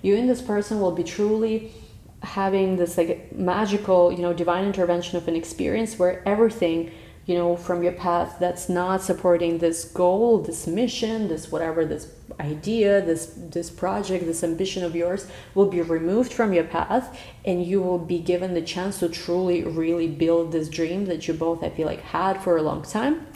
you and this person will be truly having this like magical, divine intervention of an experience where everything, from your path that's not supporting this goal, this mission, this whatever, this idea, this project, this ambition of yours will be removed from your path, and you will be given the chance to truly, really build this dream that you both, I feel like, had for a long time.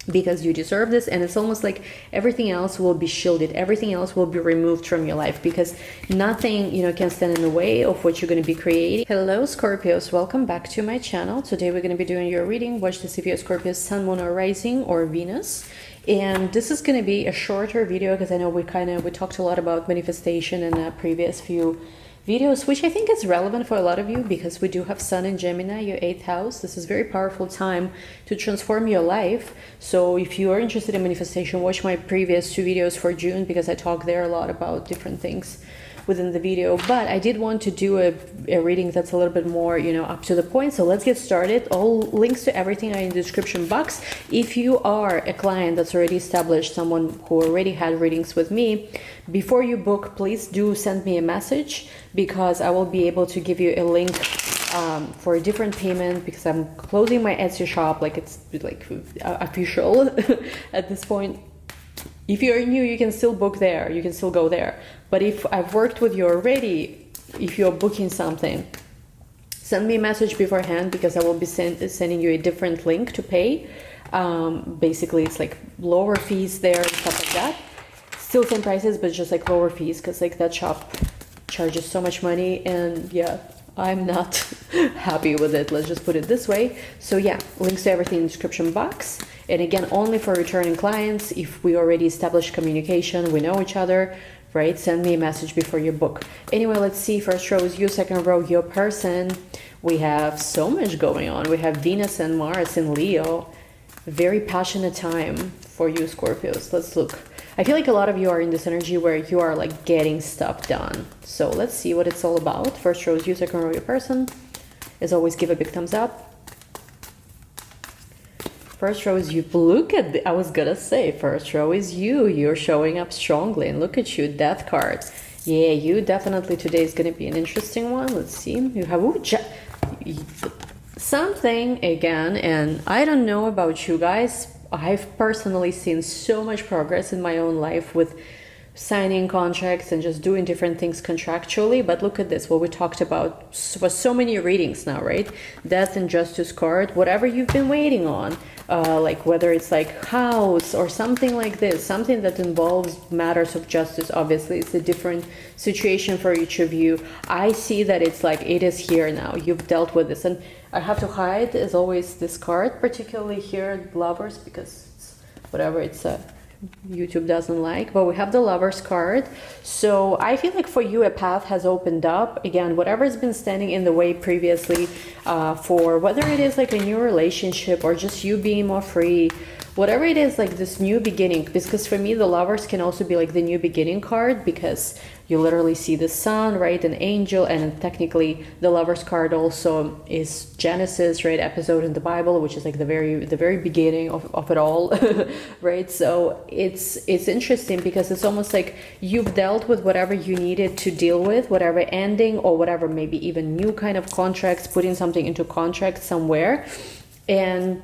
Because you deserve this, and it's almost like everything else will be shielded, everything else will be removed from your life, because nothing can stand in the way of what you're going to be creating. Hello Scorpios, welcome back to my channel. Today we're going to be doing your reading. Watch this if you're Scorpio Sun, Moon, or Rising, or Venus. And this is going to be a shorter video because I know we talked a lot about manifestation in the previous few videos, which I think is relevant for a lot of you because we do have Sun in Gemini, your 8th house. This is a very powerful time to transform your life. So if you are interested in manifestation, watch my previous 2 videos for June because I talk there a lot about different things within the video. But I did want to do a reading that's a little bit more, up to the point. So let's get started. All links to everything are in the description box. If you are a client that's already established, someone who already had readings with me, before you book, please do send me a message because I will be able to give you a link for a different payment because I'm closing my Etsy shop, like it's like official at this point. If you're new, you can still book there, you can still go there. But if I've worked with you already, if you're booking something, send me a message beforehand because I will be sending you a different link to pay. Basically, it's like lower fees there and stuff like that. Still same prices, but just like lower fees because like that shop charges so much money, and yeah, I'm not happy with it. Let's just put it this way. So yeah, links to everything in the description box. And again, only for returning clients. If we already established communication, we know each other, right? Send me a message before you book. Anyway, let's see. First row is you, second row, your person. We have so much going on. We have Venus and Mars in Leo. Very passionate time for you, Scorpios. Let's look. I feel like a lot of you are in this energy where you are like getting stuff done. So let's see what it's all about. First row is you, second row, your person. As always, give a big thumbs up. First row is you. Look at I was gonna say, first row is you. You're showing up strongly, and look at you, Death card. Yeah, you definitely today is gonna be an interesting one. Let's see. You have something again, and I don't know about you guys. I've personally seen so much progress in my own life with signing contracts and just doing different things contractually. But look at this, what we talked about was so many readings now, right? Death and Justice card, whatever you've been waiting on, like whether it's like house or something like this, something that involves matters of justice. Obviously it's a different situation for each of you. I see that it's like it is here now. You've dealt with this, and I have to hide as always this card, particularly here Lovers, because it's whatever, it's YouTube doesn't like, but we have the Lovers card. So I feel like for you a path has opened up. Again, whatever has been standing in the way previously, for whether it is like a new relationship or just you being more free, whatever it is, like this new beginning. Because for me the Lovers can also be like the new beginning card, because you literally see the sun, right, an angel, and technically the Lovers card also is Genesis, right, episode in the Bible, which is like the very beginning of it all. Right? So it's interesting because it's almost like you've dealt with whatever you needed to deal with, whatever ending or whatever, maybe even new kind of contracts, putting something into contract somewhere, and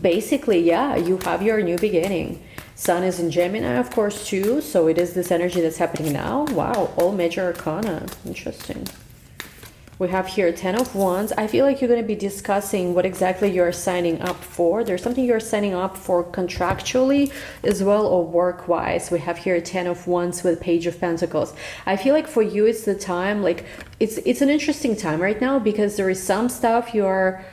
basically, yeah, you have your new beginning. Sun is in Gemini, of course, too. So it is this energy that's happening now. Wow, all major arcana. Interesting. We have here 10 of Wands. I feel like you're going to be discussing what exactly you're signing up for. There's something you're signing up for contractually as well, or work-wise. We have here 10 of Wands with Page of Pentacles. I feel like for you, it's the time, like, it's an interesting time right now because there is some stuff you're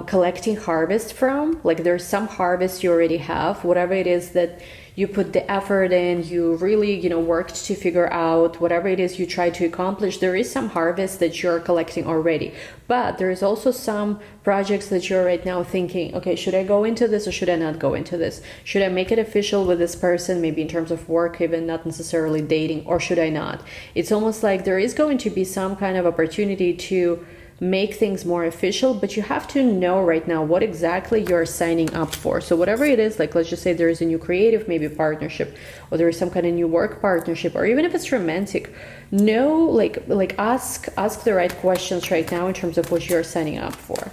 collecting harvest from. Like there's some harvest you already have, whatever it is that you put the effort in, you really, worked to figure out, whatever it is you try to accomplish, there is some harvest that you're collecting already. But there is also some projects that you're right now thinking, okay, should I go into this or should I not go into this? Should I make it official with this person, maybe in terms of work, even not necessarily dating, or should I not? It's almost like there is going to be some kind of opportunity to make things more official, but you have to know right now what exactly you're signing up for. So whatever it is, like let's just say there is a new creative maybe partnership, or there is some kind of new work partnership, or even if it's romantic, know, like ask the right questions right now in terms of what you're signing up for.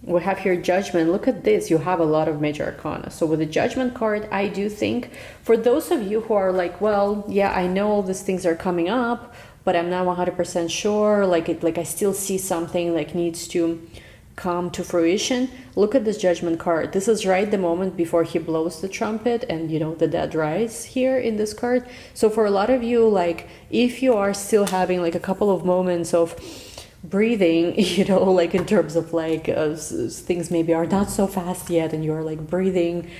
We have here Judgment. Look at this, you have a lot of major arcana. So with the Judgment card, I do think for those of you who are like, well, yeah, I know all these things are coming up, but I'm not 100% sure, like I still see something like needs to come to fruition. Look at this Judgment card. This is right the moment before he blows the trumpet, and you know, the dead rise here in this card. So for a lot of you, like if you are still having like a couple of moments of breathing, you know, like in terms of like things maybe are not so fast yet, and you're like breathing,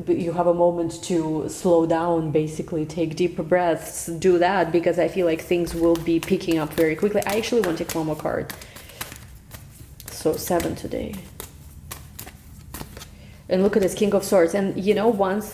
you have a moment to slow down, basically take deeper breaths, do that, because I feel like things will be picking up very quickly. I actually want to take one more card. So 7 today. And look at this King of Swords. And you know, once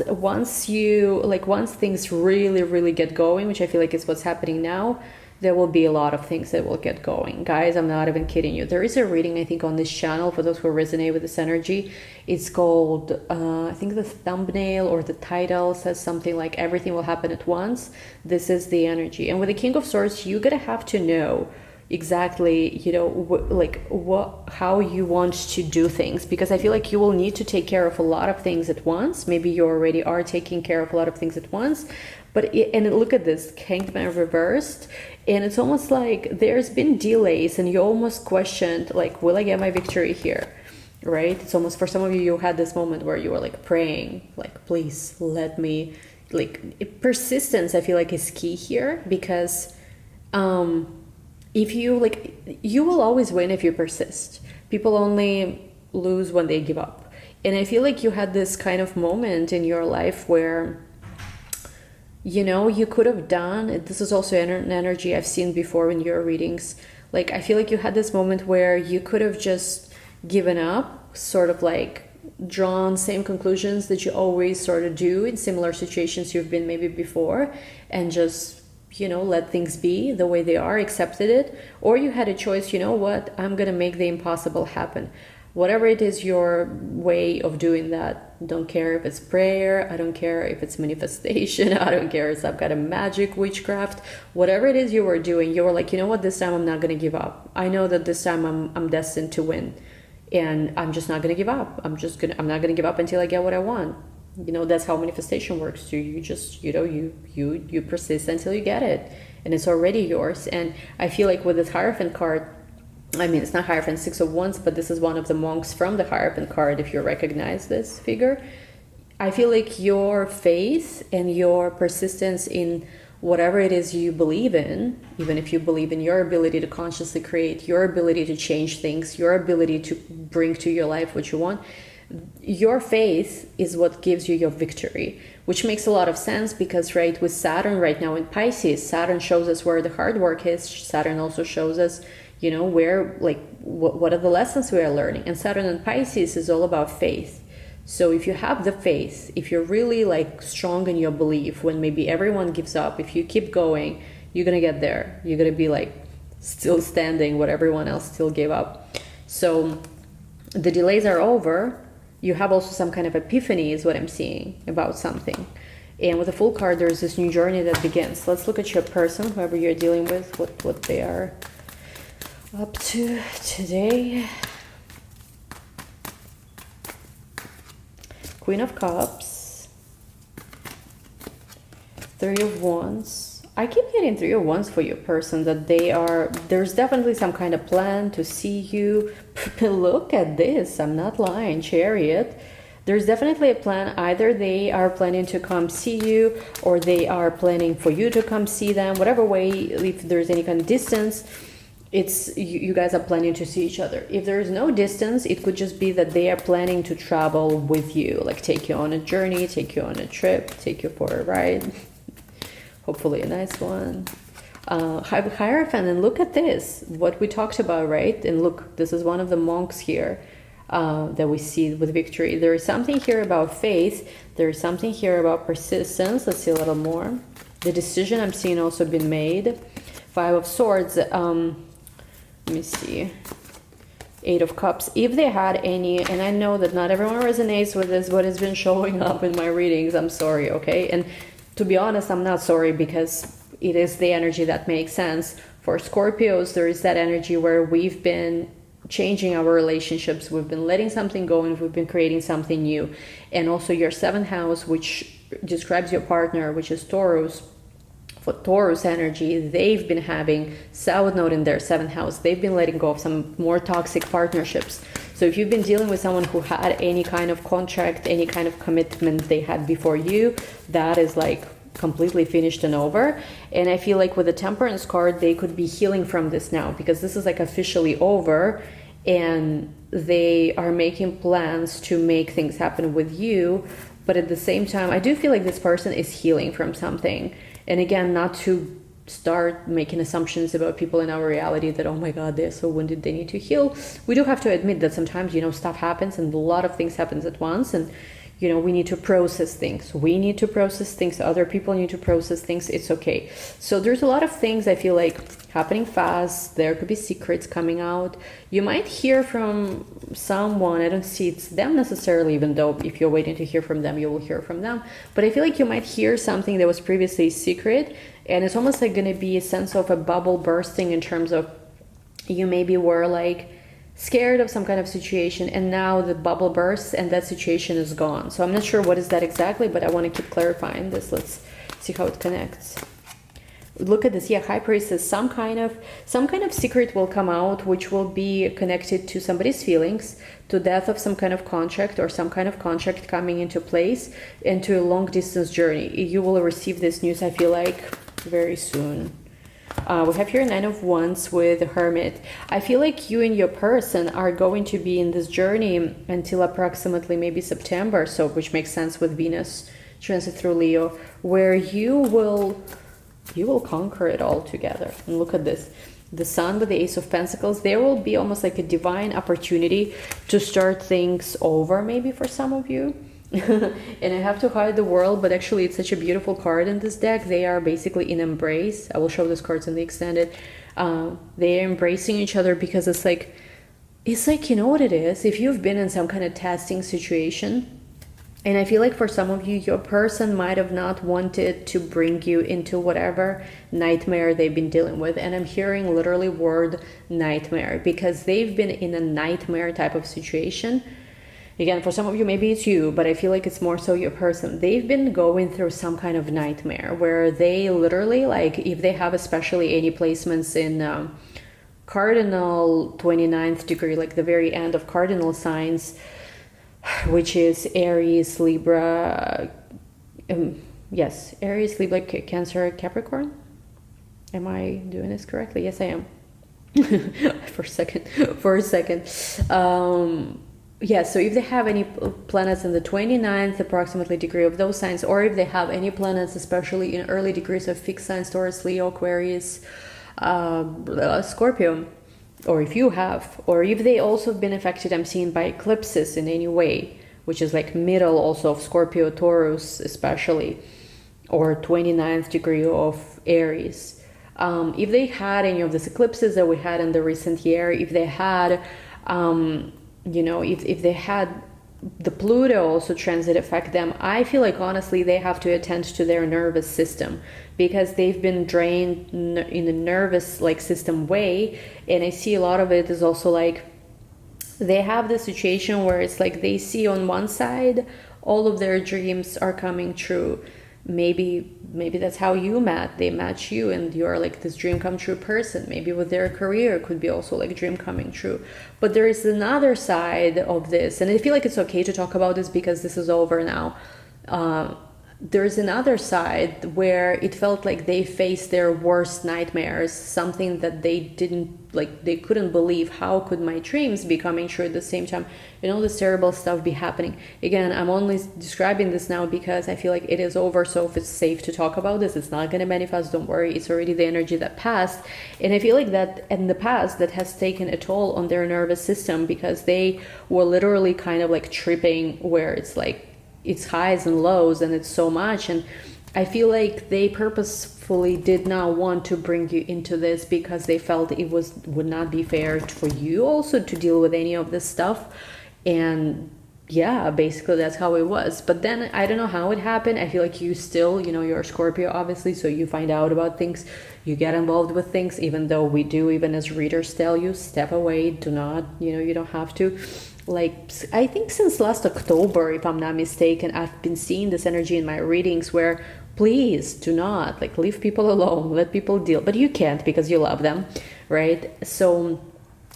things really get going, which I feel like is what's happening now, there will be a lot of things that will get going. Guys, I'm not even kidding you. There is a reading, I think, on this channel for those who resonate with this energy. It's called, I think the thumbnail or the title says something like everything will happen at once. This is the energy. And with the King of Swords, you're gonna have to know exactly, you know, how you want to do things, because I feel like you will need to take care of a lot of things at once. Maybe you already are taking care of a lot of things at once, but look at this Hanged Man reversed, and it's almost like there's been delays and you almost questioned, like, will I get my victory here, right? It's almost, for some of you, you had this moment where you were like praying, like, please let me, like, persistence I feel like is key here, because if you, like, you will always win if you persist. People only lose when they give up. And I feel like you had this kind of moment in your life where, you know, you could have done, this is also an energy I've seen before in your readings, like I feel like you had this moment where you could have just given up, sort of like drawn same conclusions that you always sort of do in similar situations you've been maybe before, and just, you know, let things be the way they are, accepted it. Or you had a choice, you know what, I'm gonna make the impossible happen. Whatever it is your way of doing that, don't care if it's prayer, I don't care if it's manifestation, I don't care if some kind of magic, witchcraft, whatever it is you were doing, you were like, you know what, this time I'm not gonna give up. I know that this time I'm destined to win, and I'm just not gonna give up. I'm not gonna give up until I get what I want. You know, that's how manifestation works. You just, you know, you persist until you get it, and it's already yours. And I feel like with this Hierophant card, I mean, it's not Hierophant, 6 of Wands, but this is one of the monks from the Hierophant card, if you recognize this figure. I feel like your faith and your persistence in whatever it is you believe in, even if you believe in your ability to consciously create, your ability to change things, your ability to bring to your life what you want, your faith is what gives you your victory, which makes a lot of sense because, right, with Saturn right now in Pisces, Saturn shows us where the hard work is. Saturn also shows us, you know, where, like, what are the lessons we are learning. And Saturn in Pisces is all about faith. So if you have the faith, if you're really like strong in your belief when maybe everyone gives up, if you keep going, you're gonna get there. You're gonna be like still standing what everyone else still gave up. So the delays are over. You have also some kind of epiphany is what I'm seeing about something. And with the Full card, there's this new journey that begins. Let's look at your person, whoever you're dealing with, what they are up to today. Queen of Cups, 3 of Wands. I keep getting 3 of Wands for your person, that there's definitely some kind of plan to see you. Look at this, I'm not lying, Chariot. There's definitely a plan. Either they are planning to come see you, or they are planning for you to come see them. Whatever way, if there's any kind of distance, it's you guys are planning to see each other. If there is no distance, it could just be that they are planning to travel with you, like take you on a journey, take you on a trip, take you for a ride. Hopefully a nice one. Hierophant, and look at this, what we talked about, right? And look, this is one of the monks here that we see with victory. There is something here about faith. There is something here about persistence. Let's see a little more. The decision I'm seeing also been made. 5 of Swords. let me see, Eight of Cups. If they had any, and I know that not everyone resonates with this, but it's been showing up in my readings, I'm sorry, okay? And to be honest, I'm not sorry, because it is the energy that makes sense. For Scorpios, there is that energy where we've been changing our relationships, we've been letting something go, and we've been creating something new. And also your 7th house, which describes your partner, which is Taurus. For Taurus energy, they've been having South Node in their 7th house. They've been letting go of some more toxic partnerships. So if you've been dealing with someone who had any kind of contract, any kind of commitment they had before you, that is like completely finished and over. And I feel like with the Temperance card, they could be healing from this now, because this is like officially over, and they are making plans to make things happen with you. But at the same time, I do feel like this person is healing from something. And again, not to start making assumptions about people in our reality that, oh my God, they're so wounded, they need to heal. We do have to admit that sometimes, you know, stuff happens and a lot of things happens at once. And, you know, we need to process things. We need to process things. Other people need to process things. It's okay. So there's a lot of things I feel like happening fast. There could be secrets coming out. You might hear from someone. I don't see it's them necessarily, even though if you're waiting to hear from them, you will hear from them. But I feel like you might hear something that was previously a secret. And it's almost like going to be a sense of a bubble bursting, in terms of you maybe were like scared of some kind of situation, and now the bubble bursts and that situation is gone. So I'm not sure what is that exactly, but I want to keep clarifying this. Let's see how it connects. Look at this. Yeah, High Priestess. Some kind of secret will come out, which will be connected to somebody's feelings, to death of some kind of contract, or some kind of contract coming into place, and to a long distance journey. You will receive this news, I feel like, very soon. We have here 9 of Wands with the Hermit. I feel like you and your person are going to be in this journey until approximately maybe September, so which makes sense with Venus transit through Leo, where you will conquer it all together. And look at this. The Sun with the Ace of Pentacles. There will be almost like a divine opportunity to start things over, maybe for some of you. And I have to hide the world, but actually it's such a beautiful card in this deck. They are basically in embrace. I will show these cards in the extended. They are embracing each other, because it's like, you know what it is? If you've been in some kind of testing situation, and I feel like for some of you, your person might have not wanted to bring you into whatever nightmare they've been dealing with. And I'm hearing literally word nightmare, because they've been in a nightmare type of situation. Again, for some of you, maybe it's you, but I feel like it's more so your person. They've been going through some kind of nightmare where they literally, like, if they have especially any placements in cardinal 29th degree, like the very end of cardinal signs, which is Aries, Libra, yes, Aries, Libra, Cancer, Capricorn. Am I doing this correctly? Yes, I am. For a second. Yeah, so if they have any planets in the 29th approximately degree of those signs, or if they have any planets especially in early degrees of fixed signs, Taurus, Leo, Aquarius, Scorpio, or if you have, or if they also have been affected, I'm seeing, by eclipses in any way, which is like middle also of Scorpio, Taurus especially, or 29th degree of Aries. If they had any of these eclipses that we had in the recent year, if they had you know, if they had the Pluto also transit affect them, I feel like honestly they have to attend to their nervous system, because they've been drained in a nervous like system way. And I see a lot of it is also like they have the situation where it's like they see on one side all of their dreams are coming true. Maybe that's how you met. They match you and you're like this dream come true person. Maybe with their career it could be also like dream coming true. But there is another side of this, and I feel like it's okay to talk about this because this is over now. There's another side where it felt like they faced their worst nightmares, something that they didn't like, they couldn't believe, how could my dreams be coming true at the same time and all this terrible stuff be happening. Again, I'm only describing this now because I feel like it is over, so if it's safe to talk about this, it's not going to manifest, don't worry, it's already the energy that passed. And I feel like that in the past that has taken a toll on their nervous system, because they were literally kind of like tripping where it's like it's highs and lows and it's so much. And I feel like they purposefully did not want to bring you into this because they felt it would not be fair for you also to deal with any of this stuff. And yeah, basically that's how it was. But then I don't know how it happened. I feel like you still, you're a Scorpio, obviously, so you find out about things, you get involved with things, even though we do, even as readers tell you, step away, do not, you don't have to. Like, I think since last October, if I'm not mistaken, I've been seeing this energy in my readings where please do not, like, leave people alone, let people deal. But you can't because you love them, right? So,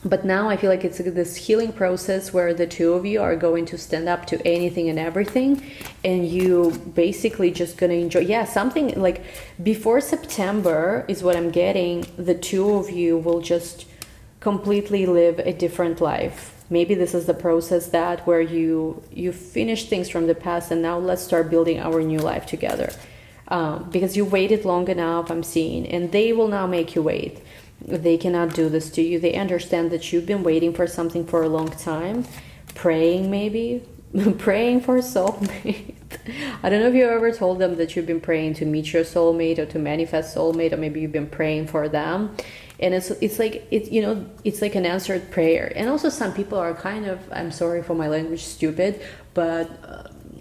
but now I feel like it's this healing process where the two of you are going to stand up to anything and everything, and you basically just gonna enjoy. Yeah, something like before September is what I'm getting. The two of you will just completely live a different life. Maybe this is the process that where you finish things from the past and now let's start building our new life together. Because you waited long enough, I'm seeing, and they will now make you wait. They cannot do this to you. They understand that you've been waiting for something for a long time, praying maybe, praying for a soulmate. I don't know if you ever told them that you've been praying to meet your soulmate or to manifest soulmate, or maybe you've been praying for them. And it's like it's like an answered prayer. And also some people are kind of, I'm sorry for my language, stupid, but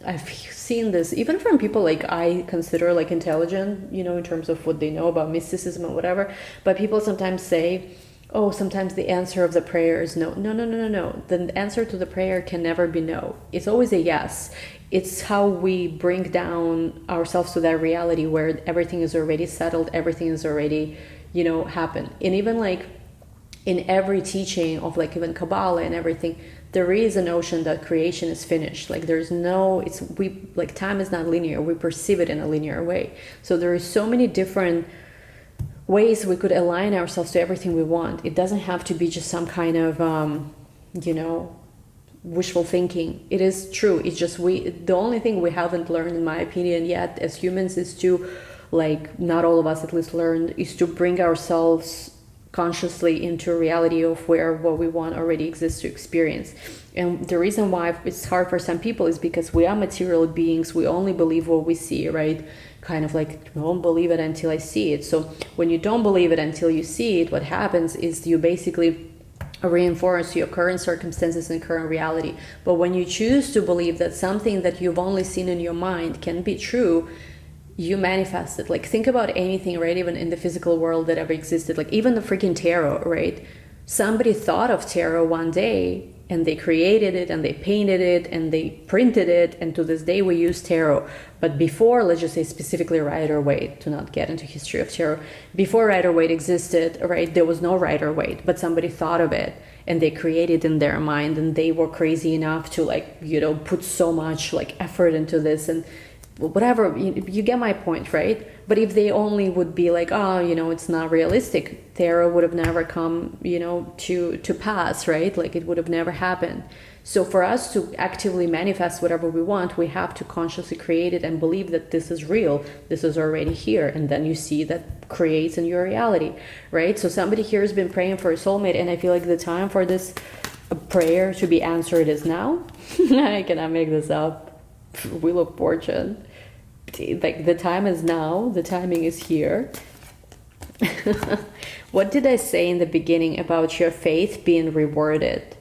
I've seen this even from people like I consider like intelligent, in terms of what they know about mysticism and whatever. But people sometimes say, oh, sometimes the answer of the prayer is no. No. The answer to the prayer can never be no. It's always a yes. It's how we bring down ourselves to that reality where everything is already settled, everything is already, happened. And even like in every teaching of like even Kabbalah and everything, there is a notion that creation is finished. Like there's no, time is not linear. We perceive it in a linear way. So there is so many different ways we could align ourselves to everything we want. It doesn't have to be just some kind of, wishful thinking. It is true. It's just the only thing we haven't learned, in my opinion, yet as humans is to, like, not all of us at least learned, is to bring ourselves consciously into a reality of where what we want already exists to experience. And the reason why it's hard for some people is because we are material beings. We only believe what we see, right? Kind of like, don't believe it until I see it. So when you don't believe it until you see it, what happens is you basically reinforce your current circumstances and current reality. But when you choose to believe that something that you've only seen in your mind can be true, you manifest it. Like, think about anything, right? Even in the physical world that ever existed, like even the freaking tarot, right? Somebody thought of tarot one day and they created it and they painted it and they printed it, and to this day we use tarot. But before, let's just say specifically Rider-Waite, to not get into history of tarot, before Rider-Waite existed, right, there was no Rider-Waite, but somebody thought of it and they created in their mind, and they were crazy enough to, like, put so much like effort into this and whatever. You get my point, right? But if they only would be like, oh, it's not realistic, tarot would have never come, to pass, right? Like, it would have never happened. So for us to actively manifest whatever we want, we have to consciously create it and believe that this is real, this is already here, and then you see that creates in your reality, right? So somebody here has been praying for a soulmate, and I feel like the time for this prayer to be answered is now. I cannot make this up. Wheel of Fortune. Like, the time is now, the timing is here. What did I say in the beginning about your faith being rewarded?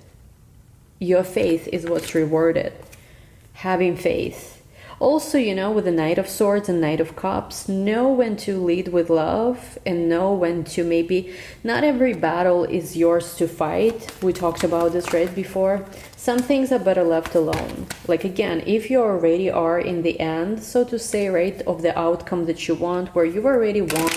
Your faith is what's rewarded. Having faith. Also, with the Knight of Swords and Knight of Cups, know when to lead with love and know when to maybe, not every battle is yours to fight. We talked about this right before. Some things are better left alone. Like, again, if you already are in the end, so to say, right, of the outcome that you want, where you've already won,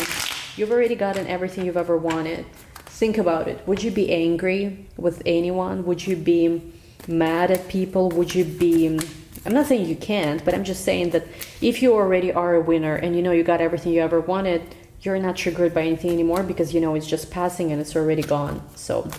you've already gotten everything you've ever wanted. Think about it. Would you be angry with anyone? Would you be mad at people? Would you be... I'm not saying you can't, but I'm just saying that if you already are a winner and you got everything you ever wanted, you're not triggered by anything anymore because it's just passing and it's already gone. So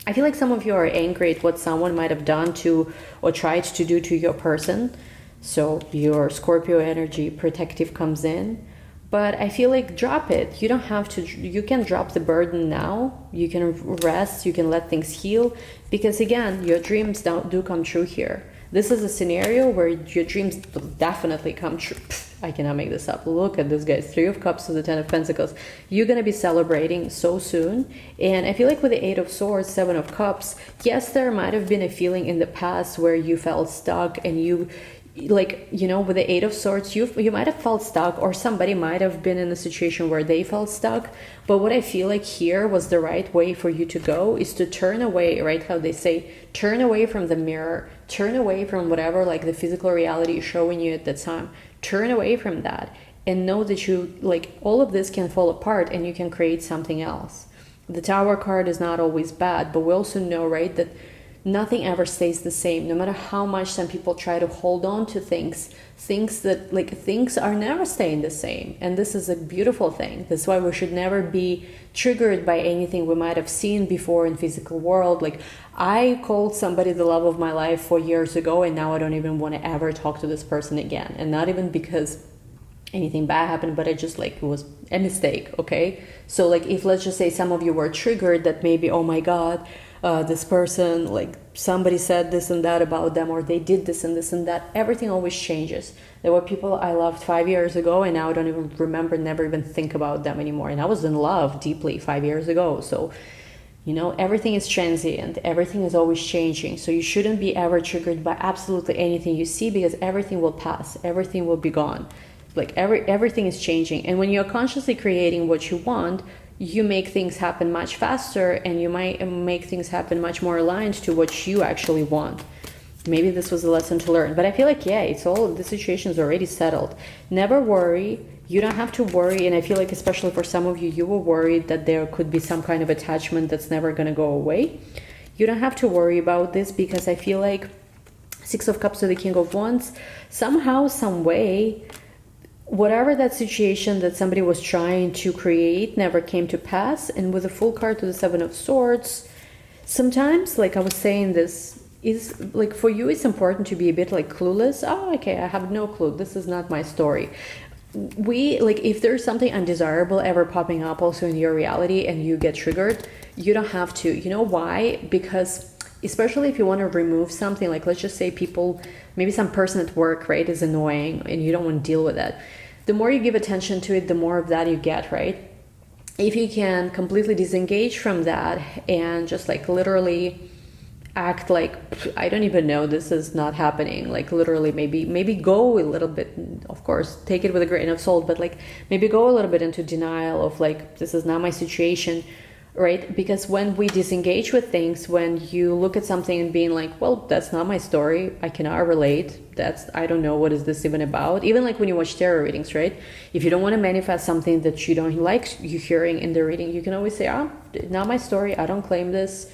I feel like some of you are angry at what someone might have done to or tried to do to your person. So your Scorpio energy, protective, comes in. But I feel like drop it. You don't have to, you can drop the burden now. You can rest, you can let things heal. Because again, your dreams do come true here. This is a scenario where your dreams will definitely come true. I cannot make this up. Look at this, guys. 3 of Cups to the 10 of Pentacles. You're going to be celebrating so soon. And I feel like with the 8 of Swords, 7 of Cups, yes, there might have been a feeling in the past where you felt stuck and you, like, you know, with the 8 of Swords, you might have felt stuck, or somebody might have been in a situation where they felt stuck. But what I feel like here was the right way for you to go is to turn away, right? How they say, turn away from the mirror, turn away from whatever, like, the physical reality is showing you at the time. Turn away from that and know that you, like, all of this can fall apart and you can create something else. The Tower card is not always bad, but we also know, right, that nothing ever stays the same. No matter how much some people try to hold on to things that, like, things are never staying the same. And this is a beautiful thing. That's why we should never be triggered by anything we might have seen before in physical world. Like, I called somebody the love of my life 4 years ago, and now I don't even want to ever talk to this person again. And not even because anything bad happened, but I just, like, it was a mistake. Okay, so, like, if, let's just say, some of you were triggered that maybe, oh my god, this person, like, somebody said this and that about them, or they did this and that. Everything always changes. There were people I loved 5 years ago, and now I don't even remember, never even think about them anymore. And I was in love deeply 5 years ago. So, you know, everything is transient. Everything is always changing. So you shouldn't be ever triggered by absolutely anything you see, because everything will pass. Everything will be gone. Like, everything is changing. And when you're consciously creating what you want, you make things happen much faster, and you might make things happen much more aligned to what you actually want. Maybe this was a lesson to learn, but I feel like, yeah, it's all, the situation is already settled. Never worry. You don't have to worry. And I feel like, especially for some of you, you were worried that there could be some kind of attachment that's never going to go away. You don't have to worry about this, because I feel like 6 of Cups to the King of Wands, somehow, some way, whatever that situation that somebody was trying to create never came to pass. And with the Full card to the 7 of Swords, sometimes, like I was saying, this is, like, for you, it's important to be a bit, like, clueless. Oh, okay, I have no clue. This is not my story. We, like, if there's something undesirable ever popping up also in your reality and you get triggered, you don't have to. You know why? Because especially if you want to remove something, like, let's just say people, maybe some person at work, right, is annoying and you don't want to deal with that. The more you give attention to it, the more of that you get, right? If you can completely disengage from that and just, like, literally act like, I don't even know, this is not happening. Like, literally maybe go a little bit, of course, take it with a grain of salt, but, like, maybe go a little bit into denial of, like, this is not my situation. Right? Because when we disengage with things, when you look at something and being like, well, that's not my story, I cannot relate, I don't know, what is this even about? Even like when you watch tarot readings, right? If you don't want to manifest something that you don't like you hearing in the reading, you can always say, not my story, I don't claim this,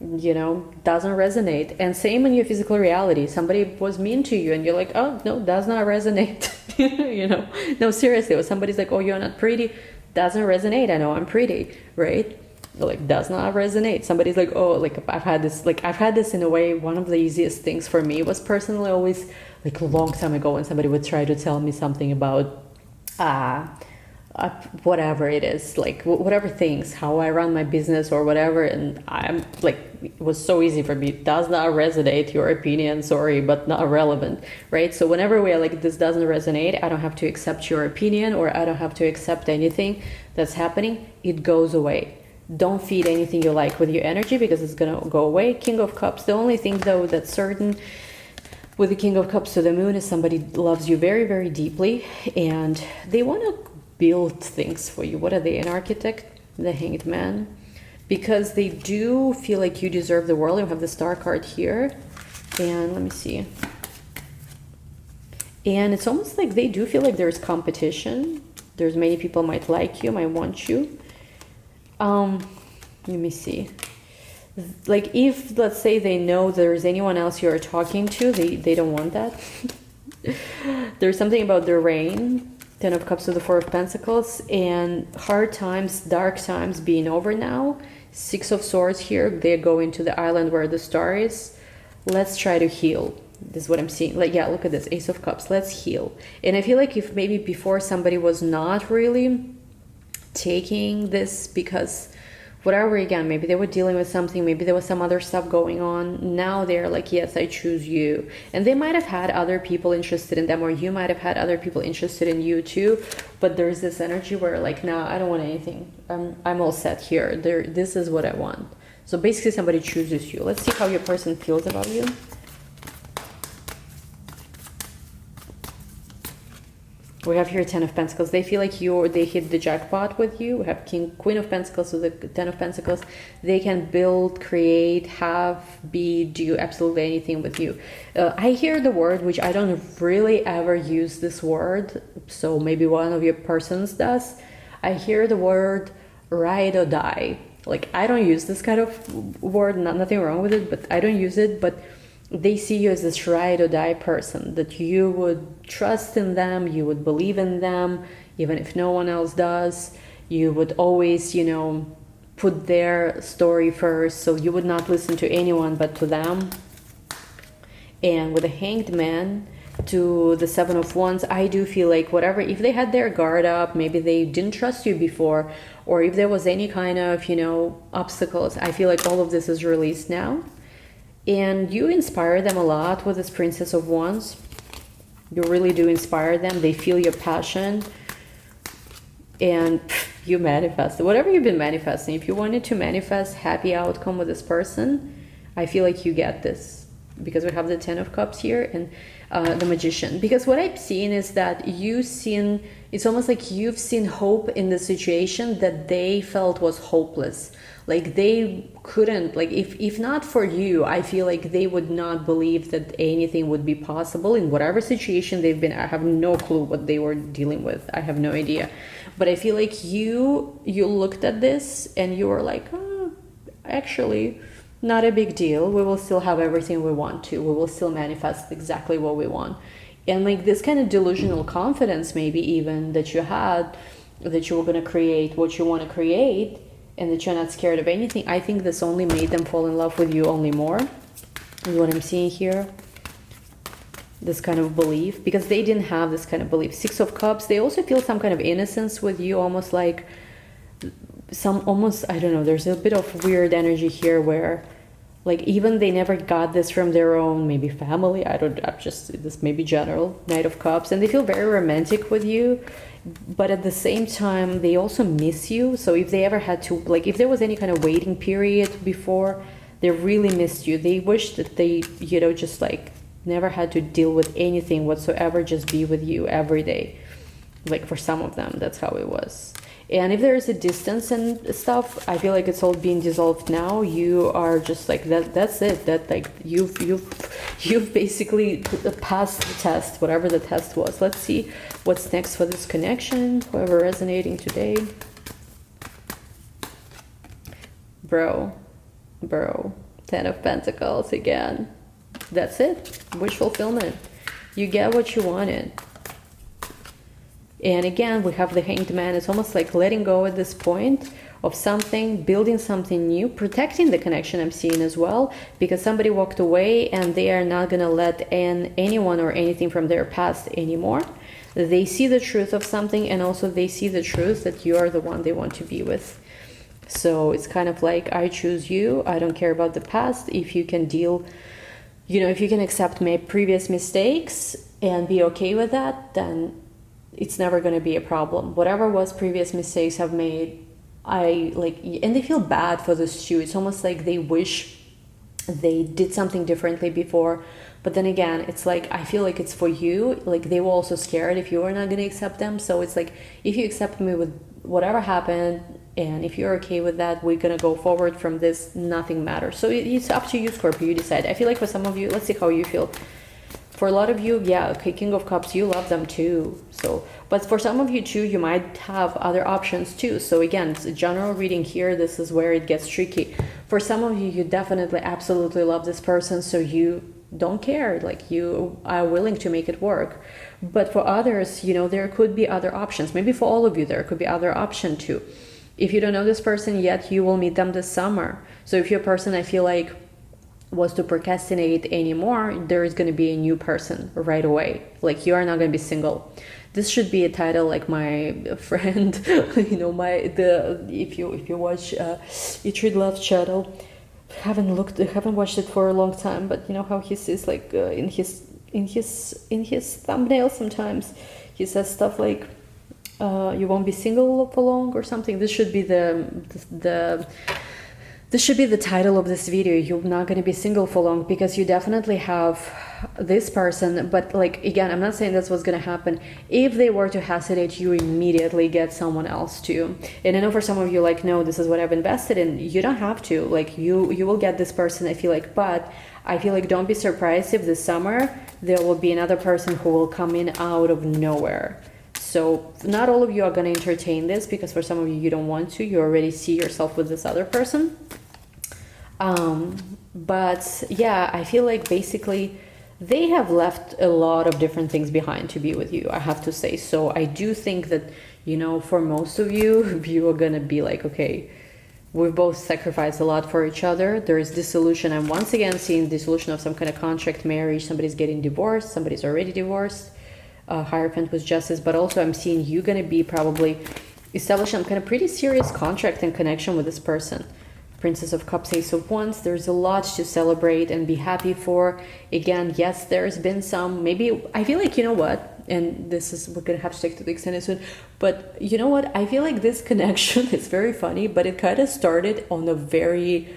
you know, doesn't resonate. And same in your physical reality. Somebody was mean to you and you're like, oh, no, does not resonate. You know, no, seriously. Or somebody's like, oh, you're not pretty, doesn't resonate. I know I'm pretty, right? Like, does not resonate. Somebody's like, oh, like, I've had this in a way. One of the easiest things for me was personally always, like, a long time ago, when somebody would try to tell me something about whatever it is, like, whatever things, how I run my business or whatever, and I'm like, it was so easy for me. Does not resonate, your opinion, sorry, but not relevant, right? So whenever we are like, this doesn't resonate, I don't have to accept your opinion, or I don't have to accept anything that's happening. It goes away. Don't feed anything you like with your energy, because it's gonna go away. King of Cups. The only thing though that's certain with the King of Cups to the Moon is somebody loves you very, very deeply, and they want to build things for you. What are they? An architect? The Hanged Man? Because they do feel like you deserve the world. You have the Star card here, and let me see. And it's almost like they do feel like there's competition. There's many people might like you, might want you. Let me see. Like, if, let's say, they know there's anyone else you're talking to, they don't want that. There's something about the rain, 10 of Cups to the 4 of Pentacles, and hard times, dark times being over now. 6 of Swords here, they're going to the island where the star is. Let's try to heal. This is what I'm seeing. Like, yeah, look at this, Ace of Cups. Let's heal. And I feel like if maybe before somebody was not really taking this because whatever. Again, maybe they were dealing with something, maybe there was some other stuff going on. Now they're like, yes, I choose you. And they might have had other people interested in them, or you might have had other people interested in you too, but there's this energy where like, nah, I don't want anything, I'm all set here, this is what I want. So basically somebody chooses you. Let's see how your person feels about you. We have here 10 of Pentacles. They feel like they hit the jackpot with you. We have Queen of Pentacles with the 10 of Pentacles. They can build, create, have, be, do absolutely anything with you. I hear the word, which I don't really ever use this word, so maybe one of your persons does. I hear the word ride or die. Like, I don't use this kind of word, nothing wrong with it, but I don't use it. But they see you as this ride or die person, that you would trust in them, you would believe in them, even if no one else does. You would always, you know, put their story first, so you would not listen to anyone but to them. And with the Hanged Man to the 7 of Wands, I do feel like whatever, if they had their guard up, maybe they didn't trust you before, or if there was any kind of, you know, obstacles, I feel like all of this is released now. And you inspire them a lot with this Princess of Wands. You really do inspire them. They feel your passion. And you manifest whatever you've been manifesting. If you wanted to manifest happy outcome with this person, I feel like you get this. Because we have the 10 of Cups here and the Magician. Because what I've seen is that it's almost like you've seen hope in the situation that they felt was hopeless. Like they couldn't, like if not for you, I feel like they would not believe that anything would be possible in whatever situation they've been. I have no clue what they were dealing with. I have no idea. But I feel like you looked at this and you were like, oh, actually, not a big deal. We will still have everything we want to. We will still manifest exactly what we want. And like this kind of delusional confidence, maybe even that you had, that you were going to create what you want to create, and that you're not scared of anything. I think this only made them fall in love with you only more, is what I'm seeing here. This kind of belief, because they didn't have this kind of belief. 6 of Cups, they also feel some kind of innocence with you, almost like I don't know, there's a bit of weird energy here where like even they never got this from their own maybe family. I'm just, this may be general. Knight of Cups, and they feel very romantic with you, but at the same time they also miss you. So if they ever had to, like if there was any kind of waiting period before, they really missed you. They wish that they, you know, just like never had to deal with anything whatsoever, just be with you every day. Like for some of them, that's how it was. And if there is a distance and stuff, I feel like it's all being dissolved now. You are just like that's it. That like you've basically passed the test, whatever the test was. Let's see what's next for this connection. Whoever resonating today. Bro. 10 of Pentacles again. That's it. Wish fulfillment. You get what you wanted. And again, we have the Hanged Man. It's almost like letting go at this point of something, building something new, protecting the connection I'm seeing as well, because somebody walked away and they are not going to let in anyone or anything from their past anymore. They see the truth of something, and also they see the truth that you are the one they want to be with. So it's kind of like, I choose you. I don't care about the past. If you can deal, you know, if you can accept my previous mistakes and be okay with that, then it's never going to be a problem. Whatever was previous mistakes have made, and they feel bad for this too. It's almost like they wish they did something differently before. But then again, it's like, I feel like it's for you. Like they were also scared if you were not going to accept them. So it's like, if you accept me with whatever happened, and if you're okay with that, we're going to go forward from this. Nothing matters. So it's up to you, Scorpio. You decide. I feel like for some of you, let's see how you feel. For a lot of you, yeah, okay, King of Cups, you love them too. So, but for some of you too, you might have other options too. So again, it's a general reading here. This is where it gets tricky. For some of you, you definitely absolutely love this person, so you don't care. Like you are willing to make it work. But for others, you know, there could be other options. Maybe for all of you, there could be other option too. If you don't know this person yet, you will meet them this summer. So if you're a person, I feel like, was to procrastinate anymore, there is going to be a new person right away. Like you are not going to be single. This should be a title like my friend, you know, if you watch Eat Read Love channel, haven't watched it for a long time, but you know how he says like in his thumbnail sometimes he says stuff like you won't be single for long or something. This should be this should be the title of this video. You're not going to be single for long, because you definitely have this person. But like, again, I'm not saying that's what's going to happen. If they were to hesitate, you immediately get someone else too. And I know for some of you, like, no, this is what I've invested in. You don't have to. Like, you will get this person, I feel like. But I feel like don't be surprised if this summer there will be another person who will come in out of nowhere. So not all of you are going to entertain this, because for some of you, you don't want to. You already see yourself with this other person. But yeah, I feel like basically they have left a lot of different things behind to be with you, I have to say. So I do think that, you know, for most of you, you are going to be like, okay, we've both sacrificed a lot for each other. There is dissolution. I'm once again seeing dissolution of some kind of contract, marriage. Somebody's getting divorced. Somebody's already divorced. Hierophant with justice. But also I'm seeing you going to be probably establishing some kind of pretty serious contract and connection with this person. Princess of Cups, Ace of Wands. There's a lot to celebrate and be happy for. Again, yes, there's been some, maybe, I feel like, you know what, and this is, we're gonna have to take to the extended soon, but you know what, I feel like this connection is very funny, but it kind of started on a very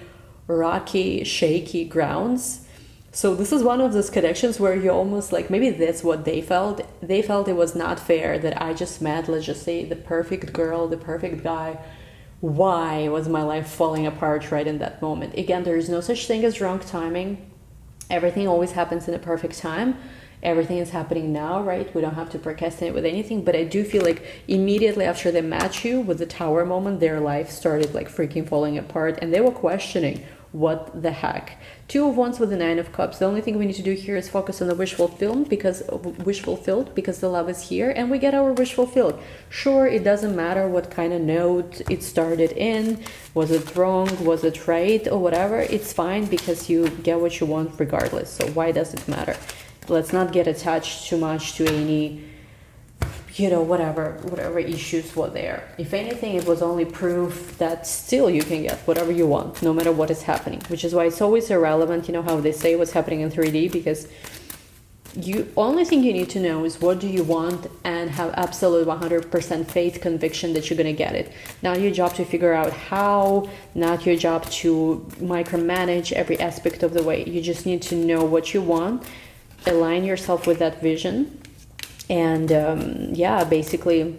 rocky, shaky grounds. So this is one of those connections where you almost like, maybe that's what they felt. They felt it was not fair that I just met, let's just say, the perfect girl, the perfect guy. Why was my life falling apart right in that moment? Again, there is no such thing as wrong timing. Everything always happens in a perfect time. Everything is happening now, right? We don't have to procrastinate with anything. But I do feel like immediately after they met you with the Tower moment, their life started like freaking falling apart, and they were questioning, what the heck? Two of Wands with the Nine of Cups. The only thing we need to do here is focus on the wish fulfilled, because the love is here and we get our wish fulfilled. Sure, it doesn't matter what kind of note it started in. Was it wrong? Was it right? Or whatever. It's fine, because you get what you want regardless. So why does it matter? Let's not get attached too much to any, you know, whatever issues were there. If anything, it was only proof that still you can get whatever you want, no matter what is happening, which is why it's always irrelevant, you know, how they say what's happening in 3D, because you only thing you need to know is what do you want, and have absolute 100% faith, conviction that you're going to get it. Not your job to figure out how, not your job to micromanage every aspect of the way. You just need to know what you want, align yourself with that vision, and yeah, basically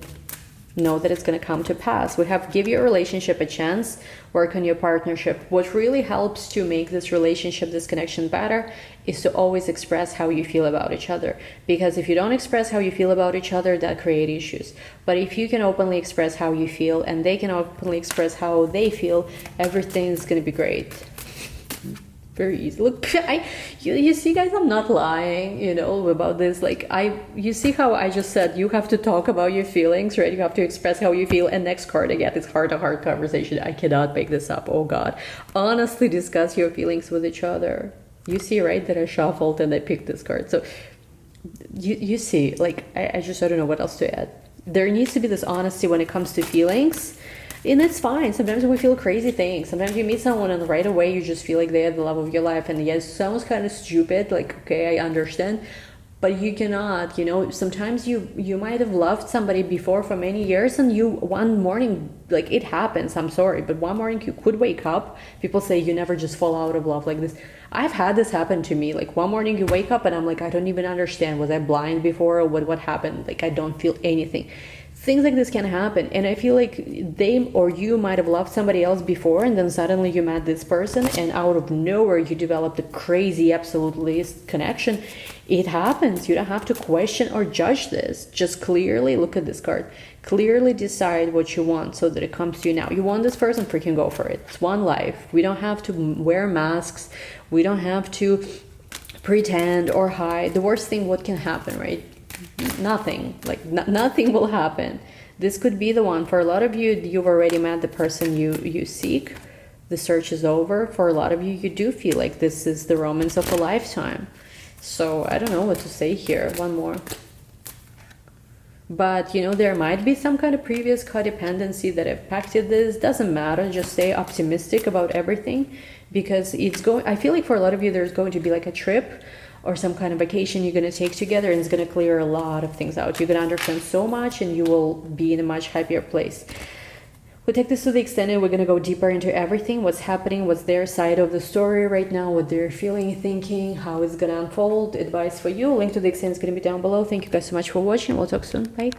know that it's going to come to pass. We have give your relationship a chance, work on your partnership. What really helps to make this relationship, this connection better, is to always express how you feel about each other. Because if you don't express how you feel about each other, that creates issues. But if you can openly express how you feel and they can openly express how they feel, everything's going to be great. Very easy. Look, you see, guys, I'm not lying, you know, about this. Like, you see how I just said you have to talk about your feelings, right? You have to express how you feel. And next card, again, it's heart-to-heart conversation. I cannot make this up. Oh, God. Honestly discuss your feelings with each other. You see, right, that I shuffled and I picked this card. So you see, like, I don't know what else to add. There needs to be this honesty when it comes to feelings. And it's fine. Sometimes we feel crazy things. Sometimes you meet someone and right away you just feel like they're the love of your life. And yes, it sounds kind of stupid. Like, okay, I understand. But you cannot, you know, sometimes you might have loved somebody before for many years, and you one morning, like, it happens, I'm sorry, but one morning you could wake up. People say you never just fall out of love like this. I've had this happen to me. Like, one morning you wake up and I'm like, I don't even understand. Was I blind before, or what happened? Like, I don't feel anything. Things like this can happen, and I feel like they or you might have loved somebody else before, and then suddenly you met this person, and out of nowhere you developed a crazy, absolutely connection. It happens. You don't have to question or judge this. Just clearly look at this card. Clearly decide what you want so that it comes to you now. You want this person, freaking go for it. It's one life. We don't have to wear masks. We don't have to pretend or hide. The worst thing, what can happen, right? Nothing. Like, nothing will happen. This could be the one. For a lot of you, you've already met the person you seek. The search is over. For a lot of you, you do feel like this is the romance of a lifetime. So I don't know what to say here. One more. But you know, there might be some kind of previous codependency that impacted this. Doesn't matter, just stay optimistic about everything, because it's going, I feel like for a lot of you there's going to be like a trip or some kind of vacation you're going to take together, and it's going to clear a lot of things out. You're going to understand so much and you will be in a much happier place. We'll take this to the extended. We're going to go deeper into everything, what's happening, what's their side of the story right now, what they're feeling, thinking, how it's going to unfold, advice for you. Link to the extended is going to be down below. Thank you guys so much for watching. We'll talk soon. Bye.